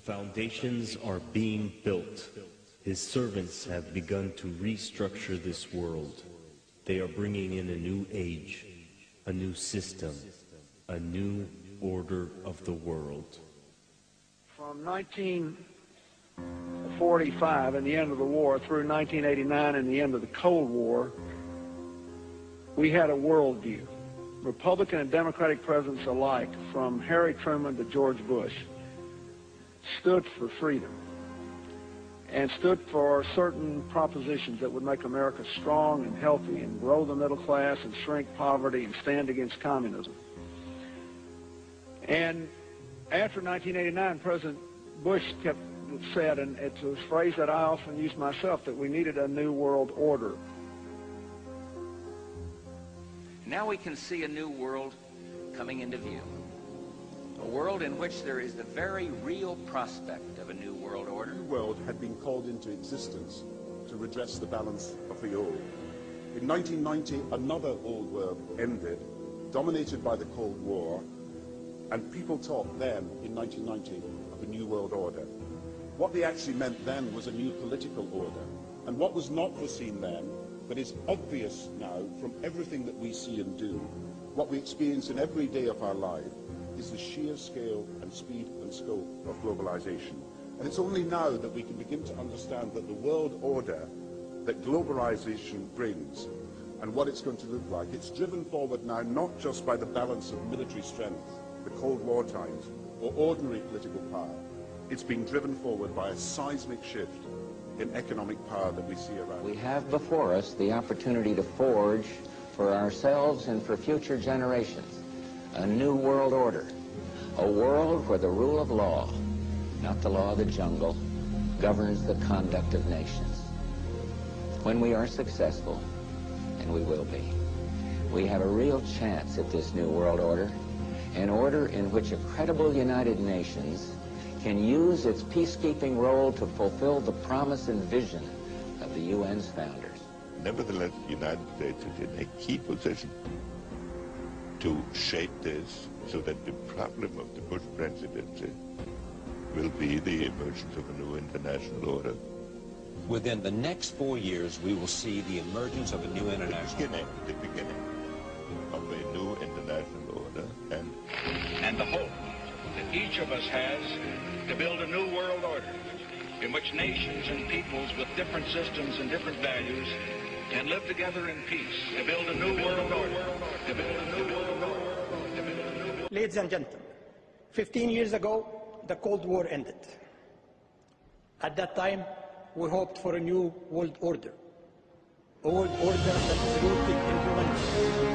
foundations are being built. His servants have begun to restructure this world. They are bringing in a new age, a new system, a new order of the world. From 1945 and the end of the war through 1989 and the end of the Cold War, we had a worldview. Republican and Democratic presidents alike, from Harry Truman to George Bush, stood for freedom and stood for certain propositions that would make America strong and healthy and grow the middle class and shrink poverty and stand against communism. And after 1989, President Bush said, and it's a phrase that I often use myself, that we needed a new world order. Now we can see a new world coming into view. A world in which there is the very real prospect of a new world order. The new world had been called into existence to redress the balance of the old. In 1990, another old world ended, dominated by the Cold War, and people talked then, in 1990, of a new world order. What they actually meant then was a new political order. And what was not foreseen then, but is obvious now from everything that we see and do, what we experience in every day of our life, is the sheer scale and speed and scope of globalization. And it's only now that we can begin to understand that the world order that globalization brings and what it's going to look like, it's driven forward now not just by the balance of military strength, the Cold War times, or ordinary political power. It's being driven forward by a seismic shift in economic power that we see around. We have before us the opportunity to forge for ourselves and for future generations a new world order, a world where the rule of law, not the law of the jungle, governs the conduct of nations. When we are successful, and we will be, we have a real chance at this new world order, an order in which a credible United Nations can use its peacekeeping role to fulfill the promise and vision of the UN's founders. Nevertheless, the United States is in a key position to shape this so that the problem of the Bush presidency will be the emergence of a new international order. Within the next 4 years, we will see the emergence of a new international order. The beginning of a new international order, and the hope that each of us has to build a new world order in which nations and peoples with different systems and different values can live together in peace, to build a new world order, to build a new world order. Ladies and gentlemen, 15 years ago, the Cold War ended. At that time, we hoped for a new world order, a world order that is rooted in humanity.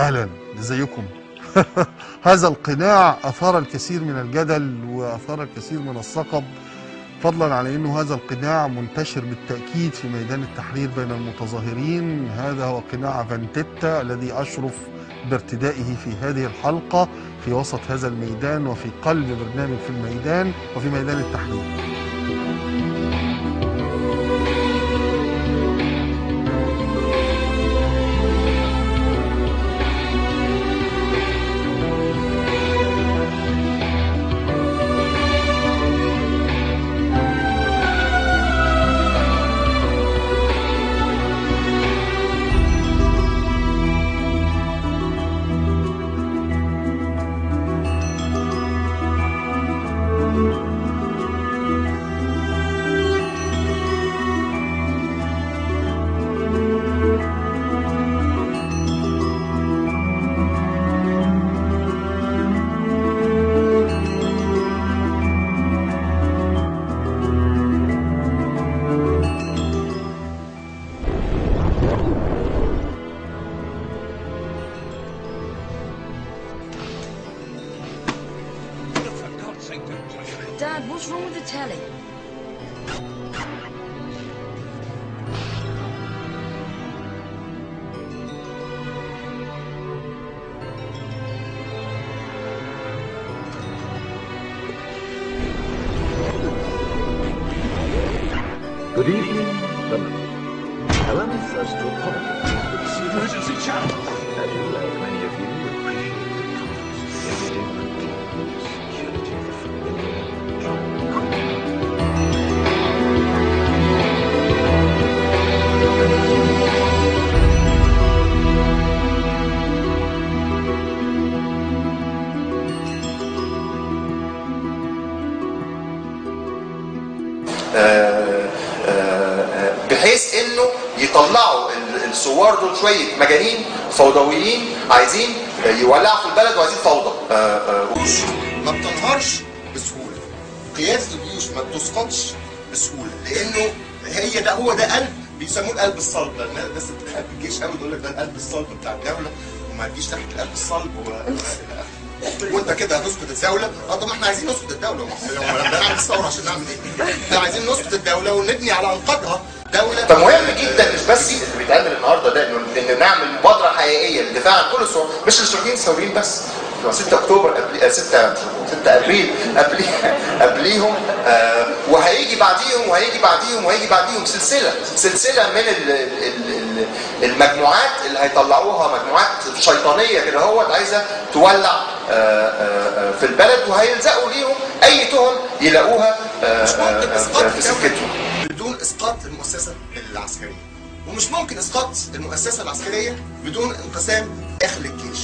أهلا، ازيكم؟ هذا القناع أثار الكثير من الجدل وأثار الكثير من الصخب، فضلا على أنه هذا القناع منتشر بالتأكيد في ميدان التحرير بين المتظاهرين. هذا هو قناع فانتيتا الذي أشرف بارتدائه في هذه الحلقة في وسط هذا الميدان وفي قلب برنامج في الميدان وفي ميدان التحرير. Dad, what's wrong with the telly? Good evening, London. Allow me first to apologize for this emergency channel. As you, like many of you, appreciate the comforts of everyday routine, security of the familiar, بحيث انه يطلعوا الثوار دول شويه مجانين فوضويين عايزين يولعوا في البلد وعايزين فوضى. ما بتنهارش بسهوله، قياده الجيوش ما بتسقطش بسهوله، لانه هو ده قلب بيسموه القلب الصلب. الناس اللي بتحب الجيش قوي تقول لك ده القلب الصلب بتاع الدوله، وما تجيش تحت القلب الصلب وانت كده هتسقط الدوله. طب ما احنا عايزين نسقط الدوله، احنا بنعمل الثوره عشان نعمل ايه؟ احنا عايزين نسقط الدوله ونبني على انقاضها دوله. فمهم جدا مش بس اللي بيتعمل النهارده ده انه نعمل مبادره حقيقيه للدفاع عن كل الثوار، مش للشرطيين الثوريين بس. 6 اكتوبر 6 ابريل قبليهم، وهيجي بعديهم سلسله من المجموعات اللي هيطلعوها، مجموعات شيطانيه كده اهوت عايزه تولع في البلد، وهيلزقوا ليهم اي تهم يلاقوها في سكتهم. بدون اسقاط المؤسسه العسكريه، ومش ممكن اسقاط المؤسسه العسكريه بدون انقسام داخل الجيش.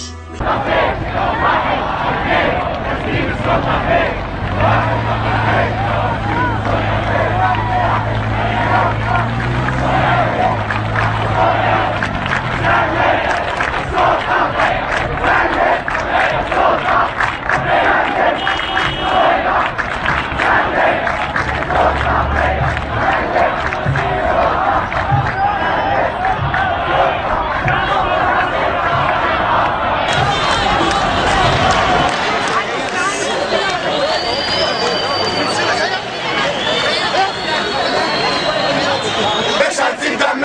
مش هنسيب دم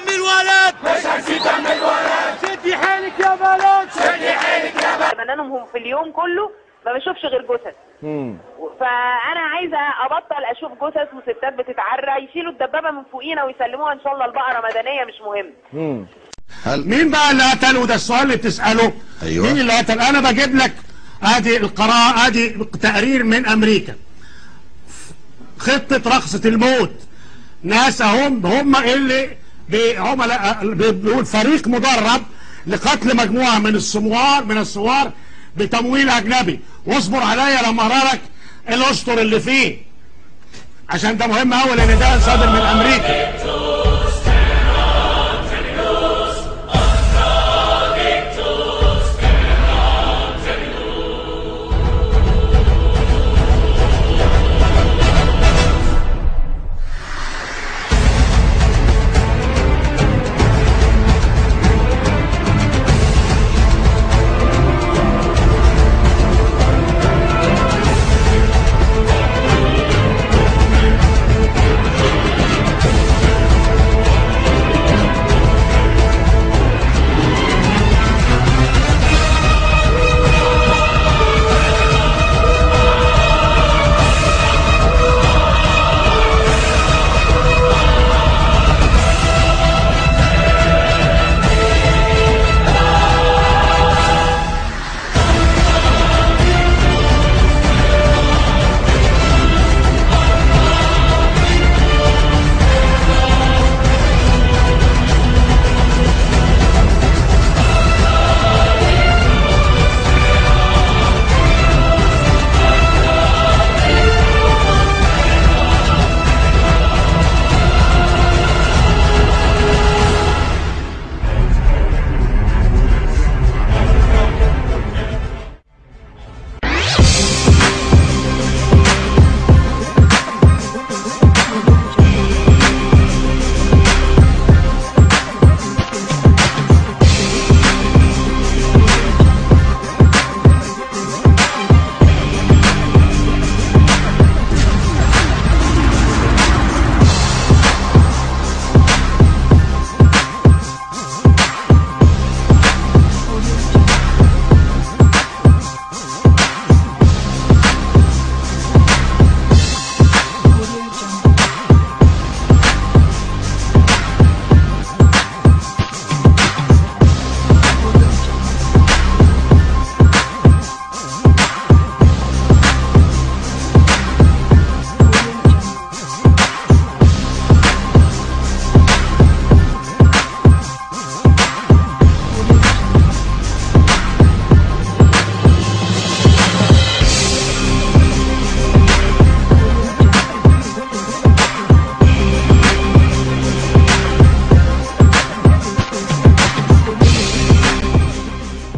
الولد، مش هنسيب دم الولد. شدي حيلك يا بلد، شدي حيلك يا بلد. بنانهم في اليوم كله ما بشوفش غير جثث. فانا عايزه ابطل اشوف جثث وستات بتتعرى، يشيلوا الدبابه من فوقينا ويسلموها ان شاء الله لبقره مدنيه، مش مهم. مين بقى اللي قتله؟ ده السؤال اللي بتساله. أيوة. مين اللي قتل؟ انا بجيب لك ادي القرار، ادي تقرير من امريكا، خطه رقصه الموت. ناس هم اللي بيقول فريق مدرب لقتل مجموعه من الثوار بتمويل اجنبي. واصبر عليا لما اقرا لك الاسطر اللي فيه، عشان ده مهم قوي لان ده صادر من امريكا.